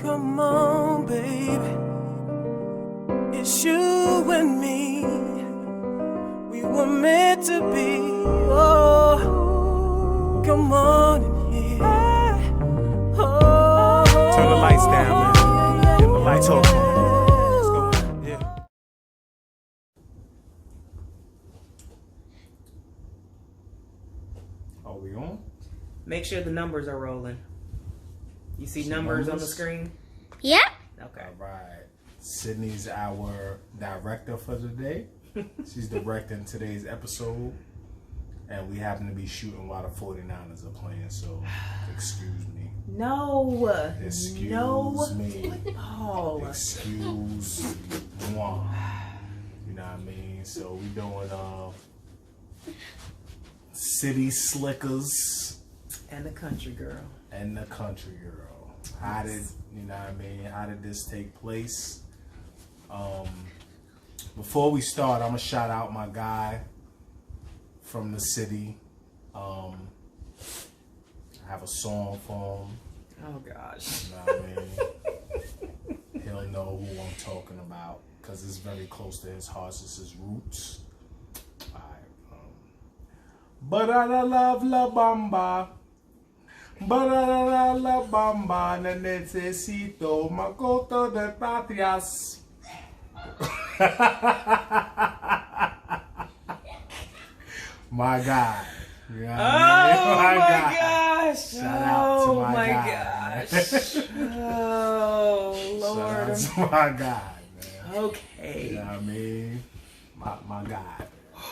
Come on, baby. It's you and me. We were meant to be. Oh, come on in here. Oh, turn the lights down, man. Get the lights off. Let's go. Yeah. Are we on? Make sure the numbers are rolling. You see numbers on the screen? Yeah. Okay. All right. Sydney's our director for the day. She's directing today's episode. And we happen to be shooting while the 49ers are playing, so excuse me. No. Excuse me. Paul. Excuse moi. You know what I mean? So we doing City Slickers And the country girl. and the Country Girl. How did how did this take place? Before we start, I'm gonna shout out my guy from the city. I have a song for him. Oh gosh. You know what I mean? He'll know who I'm talking about because it's very close to his heart. It's his roots. Alright. But I love La Bamba. But I love La Bamba. Necesito makoto de patrias. My God. You know what I mean? Oh my God. gosh. Shout out to my guy. gosh. Oh Lord. Shout out to my guy, man. Okay. You know what I mean? My guy.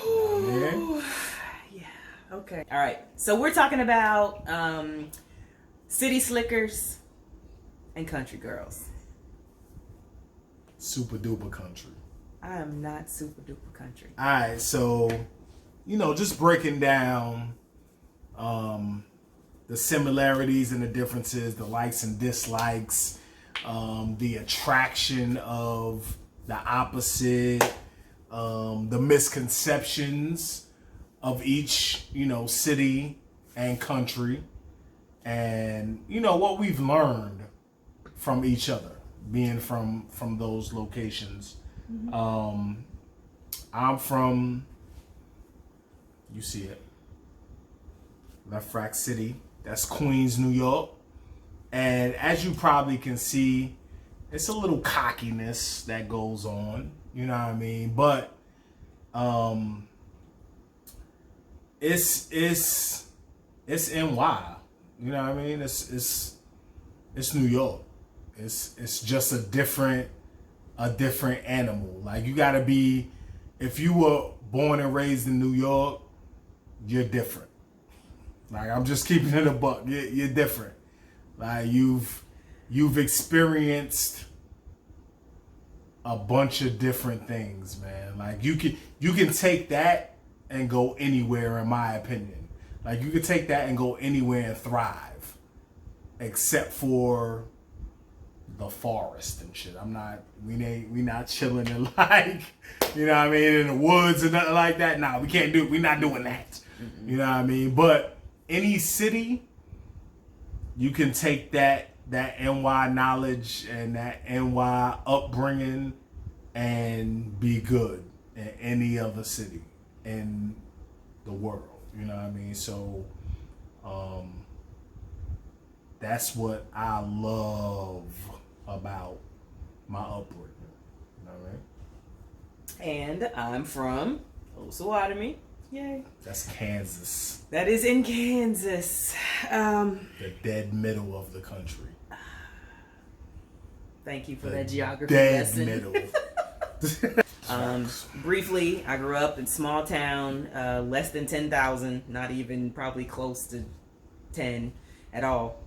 You know what I mean? Yeah. Okay. All right. So we're talking about city slickers and country girls. Super duper country. I am not super duper country. Alright, so just breaking down the similarities and the differences, the likes and dislikes, the attraction of the opposite, the misconceptions of each, city and country, and what we've learned from each other, being from those locations. Mm-hmm. I'm from, you see it, Left Rack City. That's Queens, New York. And as you probably can see, it's a little cockiness that goes on. You know what I mean? But it's NY. You know what I mean? It's New York. It's just a different animal. Like, you gotta be, if you were born and raised in New York, you're different. Like, I'm just keeping it a buck. You're different. Like, you've experienced a bunch of different things, man. Like, you can take that and go anywhere, in my opinion. Like, you can take that and go anywhere and thrive, except for the forest and shit. We not chilling in, like, you know what I mean, in the woods and nothing like that. Nah, we're not doing that. Mm-hmm. You know what I mean? But any city, you can take that NY knowledge and that NY upbringing and be good in any other city in the world. You know what I mean? So that's what I love about my upbringing. You know what I mean? And I'm from Osawatomie. Yay. That's Kansas. That is in Kansas. The dead middle of the country. Thank you for that geography dead lesson. Middle. Briefly, I grew up in small town, less than 10,000, not even probably close to 10 at all.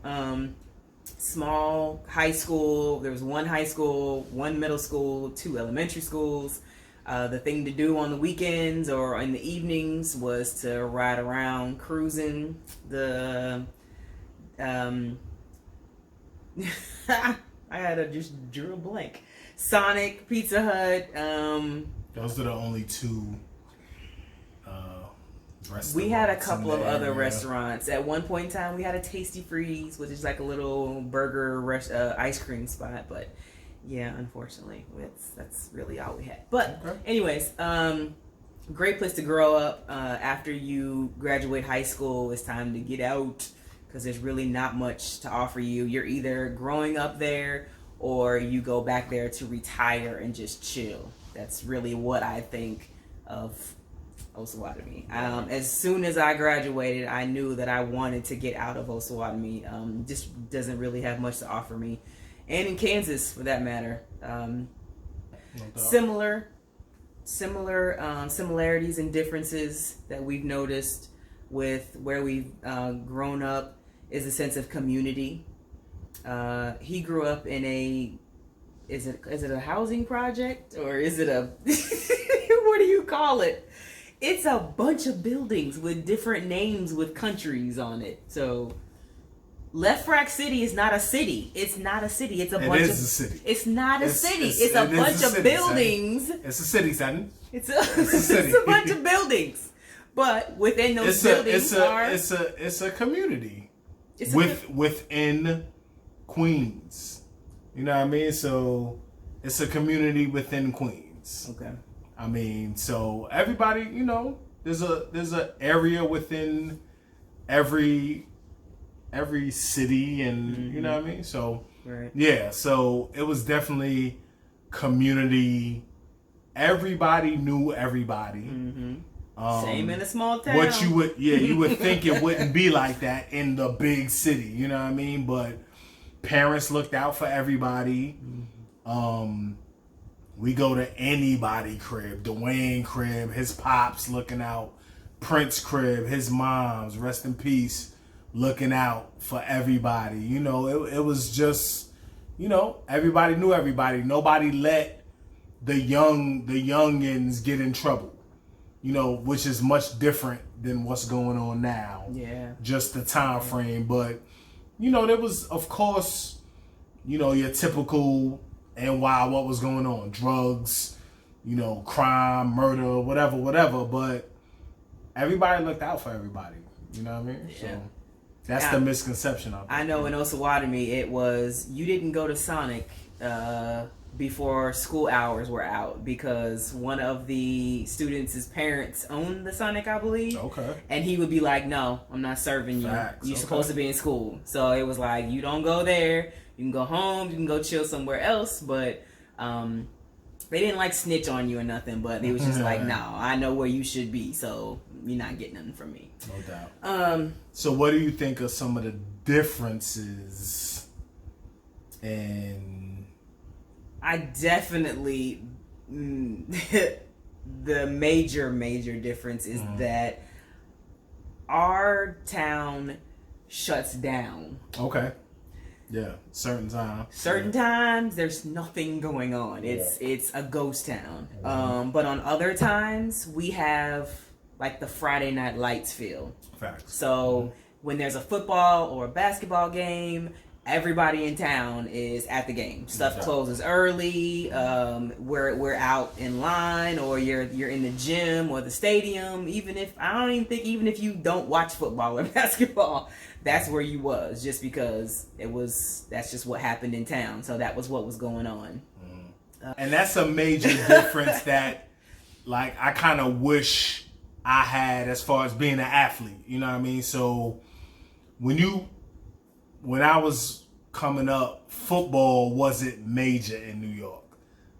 Small high school. There was one high school, one middle school, 2 elementary schools. The thing to do on the weekends or in the evenings was to ride around cruising the I had to just drew a blank. Sonic, Pizza Hut. Those are the only two We had a restaurants couple in of the other area. restaurants. At one point in time, we had a Tasty Freeze, which is like a little ice cream spot. But yeah, unfortunately, that's really all we had. But Okay. anyways, great place to grow up. After you graduate high school, it's time to get out because there's really not much to offer you. You're either growing up there or you go back there to retire and just chill. That's really what I think of Osawatomie. As soon as I graduated, I knew that I wanted to get out of Osawatomie. Just doesn't really have much to offer me, and in Kansas, for that matter. No doubt. Similarities and differences that we've noticed with where we've grown up is a sense of community. He grew up in is it a housing project or is it a what do you call it? It's a bunch of buildings with different names with countries on it. So Lefrak City is not a city. It's not a city. It's a bunch of. It is a city. It's not a city. It's It's a it is bunch a of city, buildings. son. It's a city, son. It's a city. it's a bunch of buildings. But within those buildings It's a community it's within Queens. You know what I mean? So it's a community within Queens. okay. I mean, so everybody, you know, there's a area within every city, and you know what I mean. So Right. yeah, so it was definitely community. Everybody knew everybody. Mm-hmm. Same in a small town. What you would think it wouldn't be like that in the big city. You know what I mean? But parents looked out for everybody. We go to anybody crib, Dwayne crib, his pops looking out, Prince crib, his mom's, rest in peace, looking out for everybody. You know, it was just, you know, everybody knew everybody. Nobody let the youngins get in trouble. You know, which is much different than what's going on now. Yeah. Just the time frame. But, you know, there was, of course, you know, your typical NY, what was going on, drugs, you know, crime, murder, whatever. But everybody looked out for everybody. You know what I mean? Yeah. So that's the misconception of it. I know in Osawatomie it was you didn't go to Sonic before school hours were out because one of the students' parents owned the Sonic, I believe. Okay. And he would be like, "No, I'm not serving you. Facts. You're supposed to be in school." So it was like, you don't go there. You can go home. You can go chill somewhere else. But they didn't like snitch on you or nothing. But they was just like, "No, I know where you should be. So you're not getting nothing from me." No doubt. So what do you think of some of the differences in... I definitely the major difference is that our town shuts down. Okay. Yeah. Certain time. Certain times there's nothing going on. It's a ghost town. But on other times we have like the Friday Night Lights feel. Facts. So when there's a football or a basketball game, everybody in town is at the game. Stuff closes early. We're out in line, or you're in the gym or the stadium. Even if you don't watch football or basketball, that's where you was, just because that's just what happened in town. So that was what was going on. And that's a major difference that, like, I kind of wish I had as far as being an athlete. You know what I mean? So when I was coming up, football wasn't major in New York.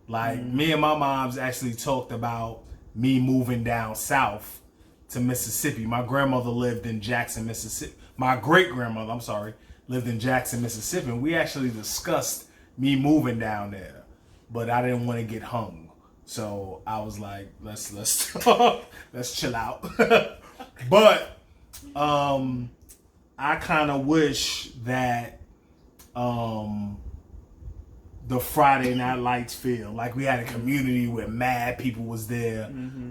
Like, me and my moms actually talked about me moving down south to Mississippi. My grandmother lived in Jackson, Mississippi. My great-grandmother, lived in Jackson, Mississippi. And we actually discussed me moving down there. But I didn't want to get hung. So I was like, let's let's chill out. But I kind of wish that the Friday Night Lights feel like we had a community where mad people was there.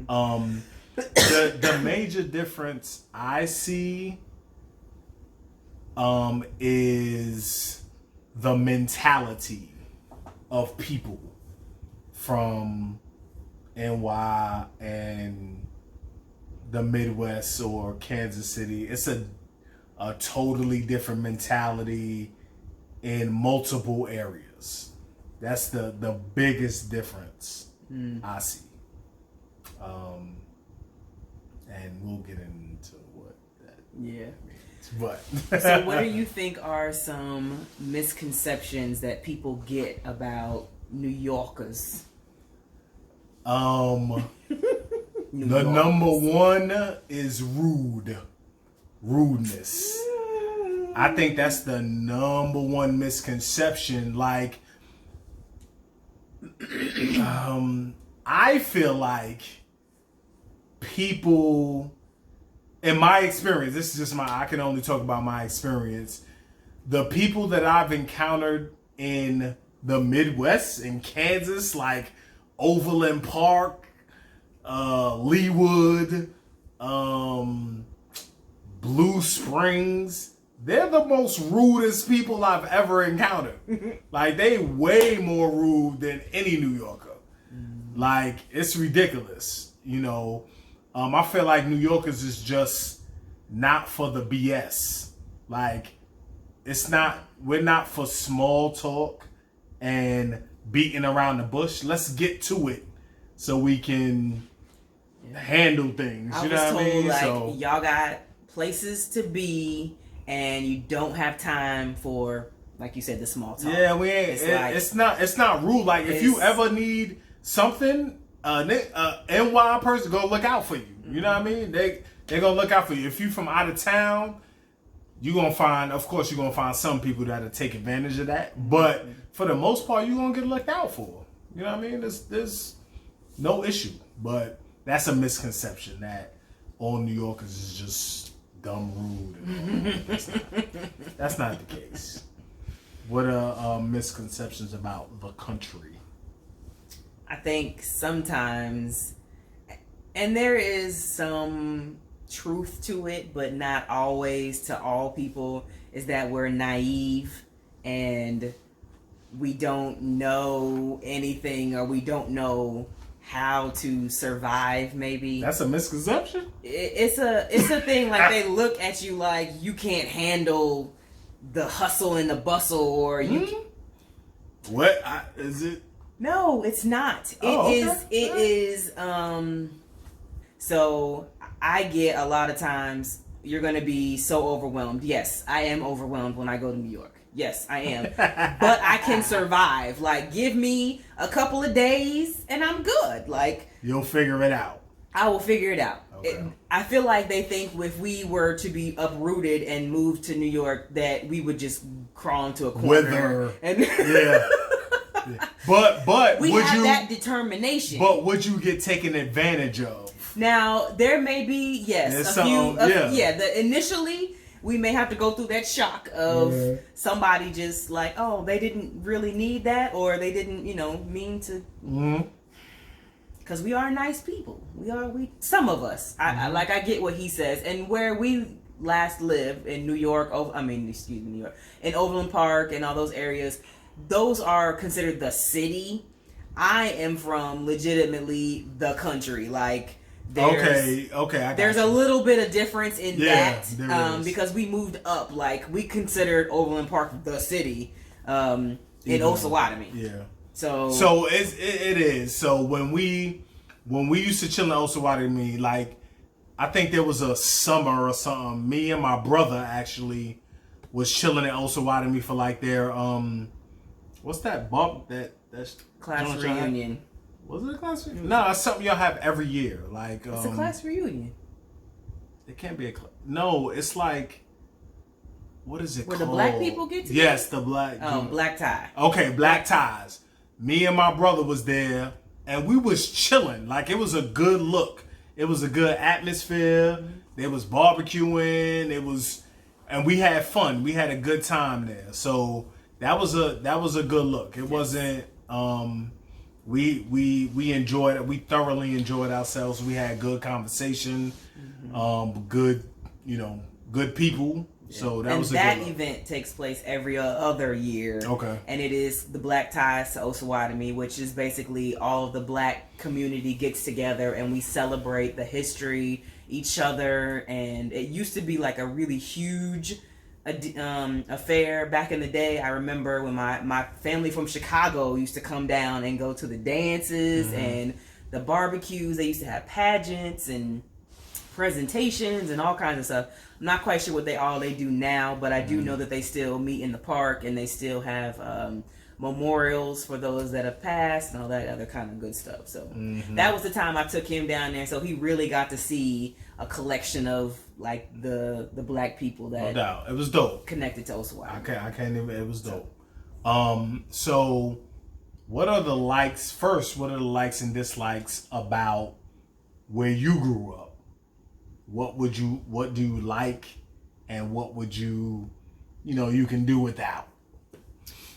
The major difference I see is the mentality of people from NY and the Midwest or Kansas City. It's a totally different mentality in multiple areas. That's the biggest difference I see. And we'll get into what that means. But so what do you think are some misconceptions that people get about New Yorkers? The number one is rudeness. I think that's the number one misconception. Like, I feel like people, in my experience, this is just I can only talk about my experience. The people that I've encountered in the Midwest, in Kansas, like Overland Park, Leewood, Blue Springs, they're the most rudest people I've ever encountered. Like, they way more rude than any New Yorker. Like, it's ridiculous, you know. I feel like New Yorkers is just not for the BS. Like, we're not for small talk and beating around the bush. Let's get to it so we can handle things. You know what I mean? Like, so y'all got places to be and you don't have time for, like you said, the small talk. Yeah, we ain't. It's not rude. Like, if you ever need something, NY person gonna look out for you. You know what I mean? They gonna look out for you. If you from out of town, you're gonna find some people that'll take advantage of that. But for the most part, you're gonna get looked out for. You know what I mean? There's no issue. But that's a misconception that all New Yorkers is just dumb rude. That's not the case. What are misconceptions about the country? I think sometimes, and there is some truth to it, but not always to all people, is that we're naive and we don't know anything, or we don't know how to survive. Maybe that's a misconception. It's a thing. Like, they look at you like you can't handle the hustle and the bustle, or you. What is it? No, it's not. It is. So I get a lot of times you're going to be so overwhelmed. Yes, I am overwhelmed when I go to New York. Yes, I am. But I can survive. Like, give me a couple of days and I'm good. Like, you'll figure it out. I will figure it out. Okay. I feel like they think if we were to be uprooted and moved to New York, that we would just crawl into a corner. Yeah. But we have that determination. But would you get taken advantage of? Now, there may be, yes, initially we may have to go through that shock of somebody just like, oh, they didn't really need that, or they didn't, mean to. Because we are nice people. Some of us. I get what he says. And where we last lived in New York, New York, in Overland Park and all those areas, those are considered the city. I am from legitimately the country. Like, there's a little bit of difference in that because we moved up. Like, we considered Overland Park the city in Osawatomie. Yeah. So it is. So when we used to chill in Osawatomie, like, I think there was a summer or something, me and my brother actually was chilling in Osawatomie for like their what's that bump that's class reunion. Was it a class reunion? No, it's something y'all have every year. Like, it's a class reunion. It can't be no, it's like, what is it Where called? the black people get together? Yes, the black. Black tie. Okay, black ties. Me and my brother was there, and we was chilling. Like, it was a good look. It was a good atmosphere. There was barbecuing. And we had fun. We had a good time there. So that was a good look. It wasn't. We enjoyed it. We thoroughly enjoyed ourselves. We had good conversation. Good people. So that was a good look. Event takes place every other year. Okay. And it is the Black Ties to Osawatomie, which is basically all of the black community gets together and we celebrate the history each other. And it used to be like a really huge affair back in the day. I remember when my family from Chicago used to come down and go to the dances and the barbecues. They used to have pageants and presentations and all kinds of stuff. I'm not quite sure what they do now, but I do know that they still meet in the park, and they still have memorials for those that have passed and all that other kind of good stuff. So that was the time I took him down there, so he really got to see a collection of like the black people that no doubt. It was dope. Connected to Osawatomie. I can't even. It was dope. So what are the likes first? What are the likes and dislikes about where you grew up? What do you like, and what would you can do without?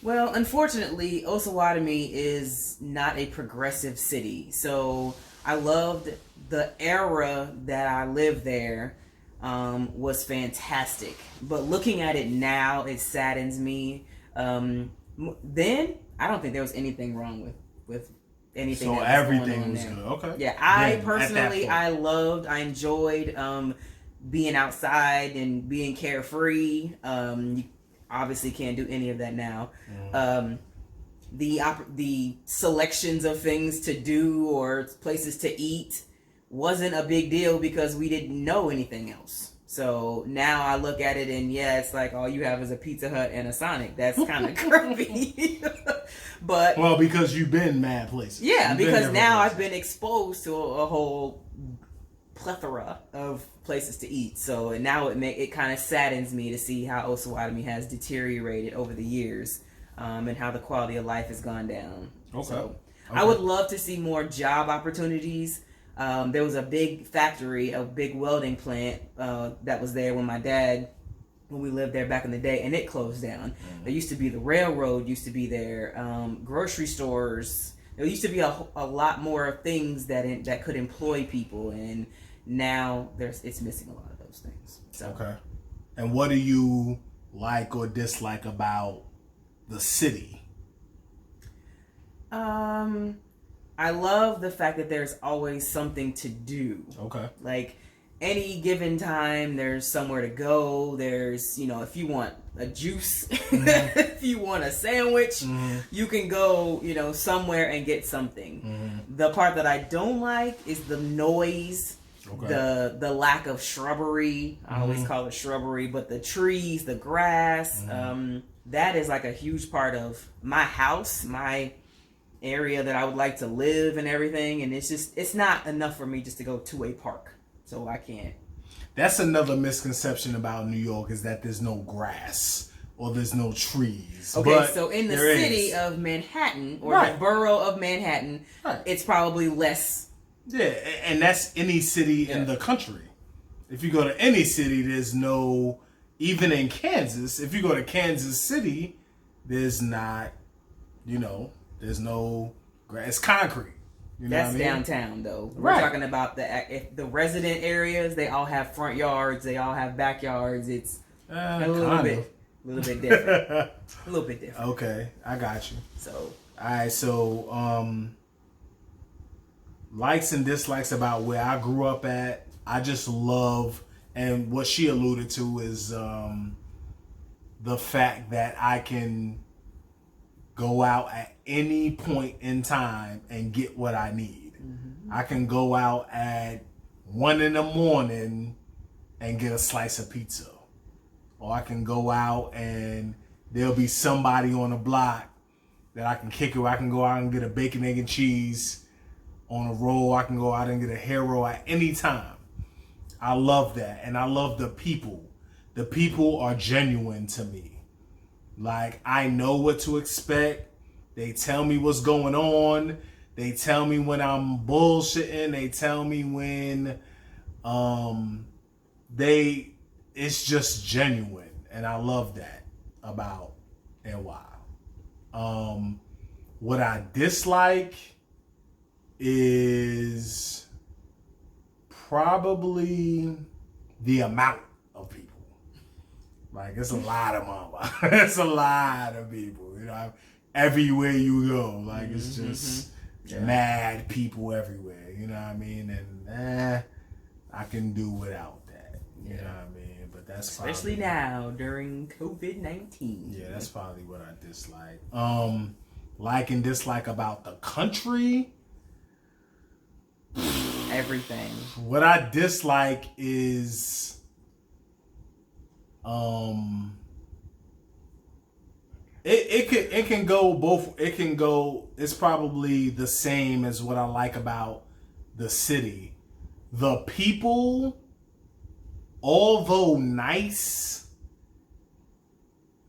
Well, unfortunately, Osawatomie is not a progressive city. So I loved the era that I lived there. Was fantastic. But looking at it now, it saddens me. Then I don't think there was anything wrong with anything. So that was everything going on was there. good. Okay. Yeah, I Then, personally, I enjoyed being outside and being carefree. You obviously can't do any of that now. The selections of things to do or places to eat wasn't a big deal because we didn't know anything else. So now I look at it and it's like all you have is a Pizza Hut and a Sonic. That's kind of creepy. But well, because you've been mad places. Yeah, You've because been now places. I've been exposed to a whole plethora of places to eat. So now it kind of saddens me to see how Osawatomie has deteriorated over the years, and how the quality of life has gone down. Okay. So I would love to see more job opportunities. There was a big factory, a big welding plant that was there when we lived there back in the day, and it closed down. There used to be the railroad used to be there, grocery stores. There used to be a lot more things that could employ people, and now it's missing a lot of those things. So. Okay. And what do you like or dislike about the city? I love the fact that there's always something to do. Okay. Like any given time, there's somewhere to go. There's, if you want a juice, if you want a sandwich, you can go, somewhere and get something. The part that I don't like is the noise, the lack of shrubbery. I always call it shrubbery, but the trees, the grass, that is like a huge part of my house, my area that I would like to live and everything. And it's not enough for me just to go to a park. So I can't. That's another misconception about New York, is that there's no grass or there's no trees. Okay, but so in the city of Manhattan, or the borough of Manhattan, it's probably less. Yeah, and that's any city in the country. If you go to any city, there's no, even in Kansas, if you go to Kansas City, there's not, there's no grass. It's concrete. That's downtown, though. We're talking about the resident areas. They all have front yards. They all have backyards. It's a little bit different. A little bit different. Okay, I got you. So, all right. So, likes and dislikes about where I grew up at. I just love, and what she alluded to is the fact that I can go out at any point in time and get what I need. I can go out at 1 a.m. and get a slice of pizza. Or I can go out and there'll be somebody on the block that I can kick it. I can go out and get a bacon, egg, and cheese on a roll. I can go out and get a hair roll at any time. I love that. And I love the people. The people are genuine to me. Like, I know what to expect. They tell me what's going on. They tell me when I'm bullshitting. They tell me when it's just genuine. And I love that about NY. What I dislike is probably the amount of people. Like, it's a lot of mama. It's a lot of people. Everywhere you go, like, it's just mad people everywhere. You know what I mean? And I can do without that. You know what I mean? But that's especially probably, now during COVID-19. Yeah, that's probably what I dislike. Like and dislike about the country. Everything. What I dislike is it can go both. It can go. It's probably the same as what I like about the city. The people, although nice,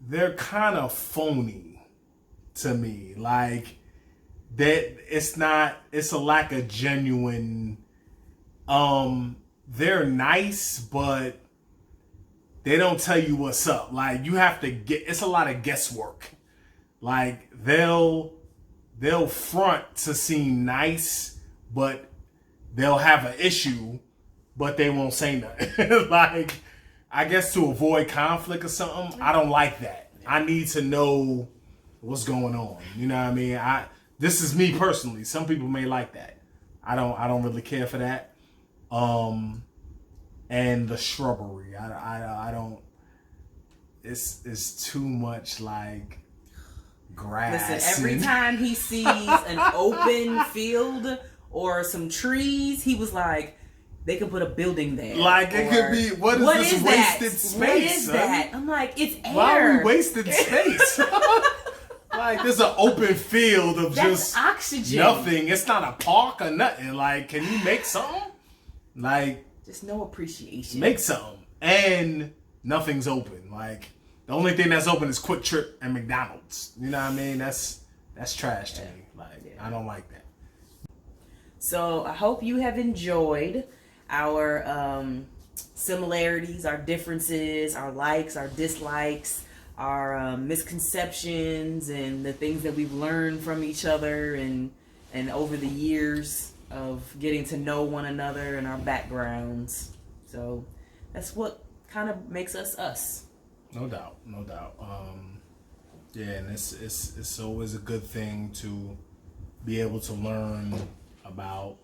they're kind of phony to me. Like that, it's not. It's a lack of genuine. They're nice, but they don't tell you what's up. Like you have to get. It's a lot of guesswork. Like they'll front to seem nice, but they'll have an issue, but they won't say nothing. Like I guess to avoid conflict or something. I don't like that. I need to know what's going on. You know what I mean? This is me personally. Some people may like that. I don't really care for that. And the shrubbery. I don't. It's too much like grass. Listen, every time he sees an open field or some trees, he was like, they could put a building there. Like it could be. What is this wasted space? What is that? I'm like, it's air. Why are we wasting space? Like there's an open field of That's just oxygen. Nothing. It's not a park or nothing. Like, can you make something? Like, just no appreciation. Make something. And nothing's open. Like, the only thing that's open is Quick Trip and McDonald's. You know what I mean? That's trash to me. Like, I don't like that. So I hope you have enjoyed our similarities, our differences, our likes, our dislikes, our misconceptions, and the things that we've learned from each other and over the years of getting to know one another and our backgrounds. So that's what kind of makes us us. No doubt. Yeah, and it's always a good thing to be able to learn about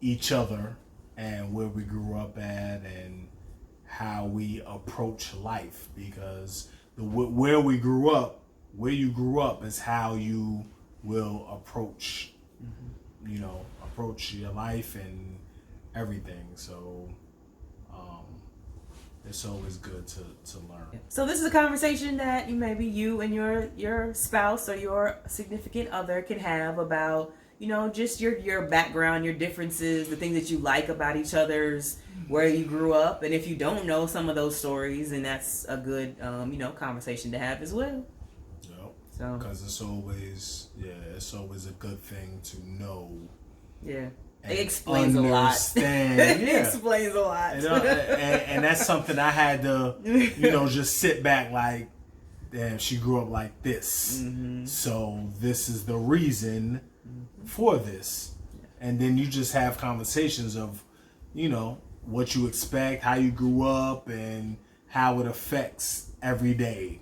each other and where we grew up at and how we approach life, because where you grew up is how you will approach your life and everything. So it's always good to learn. So this is a conversation that maybe you and your spouse or your significant other can have about, just your background, your differences, the things that you like about each other's, where you grew up. And if you don't know some of those stories, then that's a good, conversation to have as well. Yep. So, because it's always a good thing to know. Yeah. It explains a lot. It explains a lot. And that's something I had to, just sit back like, damn, she grew up like this. Mm-hmm. So this is the reason for this. And then you just have conversations of, what you expect, how you grew up, and how it affects everyday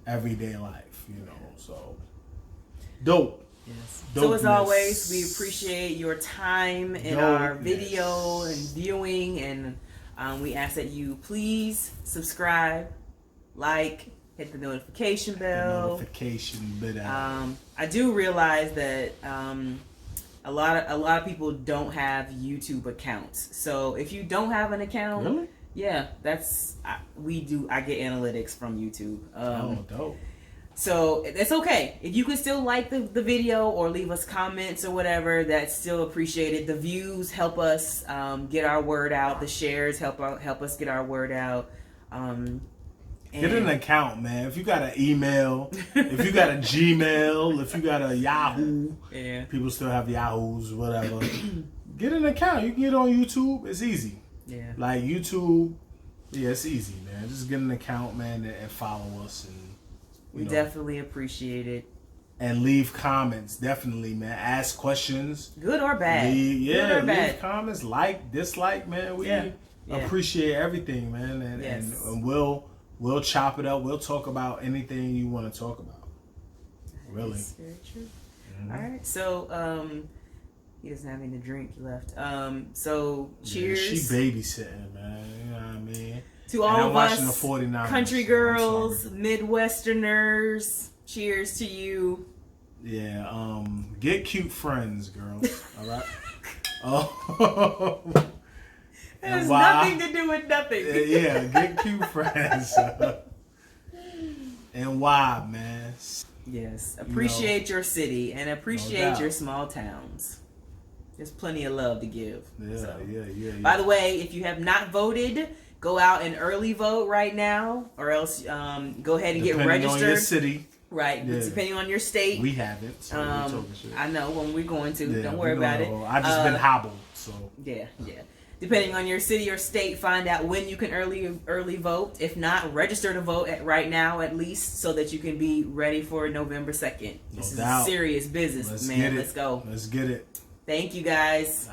life, So dope. Yes. So as always, we appreciate your time in our video and viewing, and we ask that you please subscribe, like, hit the notification bell. I do realize that a lot of people don't have YouTube accounts. So if you don't have an account, really? Yeah, I get analytics from YouTube. Dope. So it's okay. If you can still like the video or leave us comments or whatever, that's still appreciated. The views help us get our word out. The shares help us get our word out. Get an account, man. If you got an email, if you got a Gmail, if you got a Yahoo, people still have Yahoos, whatever. Get an account. You can get on YouTube. It's easy. Yeah. Like YouTube, it's easy, man. Just get an account, man, and follow us. And we definitely appreciate it. And leave comments, definitely, man. Ask questions. Good or bad. Leave comments, like, dislike, man. We appreciate everything, man. And we'll chop it up. We'll talk about anything you want to talk about. Really. That's very true. Mm-hmm. All right. So He doesn't have anything to drink. He left. So cheers. Yeah, she babysitting, man. You know what I mean? To And all I'm of watching us, the 49ers, country so I'm girls, sorry. Midwesterners. Cheers to you. Yeah, get cute friends, girls. All right. Oh. It has why- nothing to do with nothing. Yeah, get cute friends. And why, man? Yes, appreciate your city and appreciate doubt. your small towns. There's plenty of love to give. Yeah, So. yeah. By the way, if you have not voted, go out and early vote right now, or else go ahead and get Depending registered. on your city, Right, Yeah. depending on your state. we haven't. So we're talking shit. I know when we're going to. Yeah, Don't we worry about it. know. I just been hobbled, so Yeah. Depending on your city or state, find out when you can early vote. If not, register to vote right now at least, so that you can be ready for November 2nd. This is doubt. serious business, let's man. get it. Let's go. Let's get it. Thank you, guys.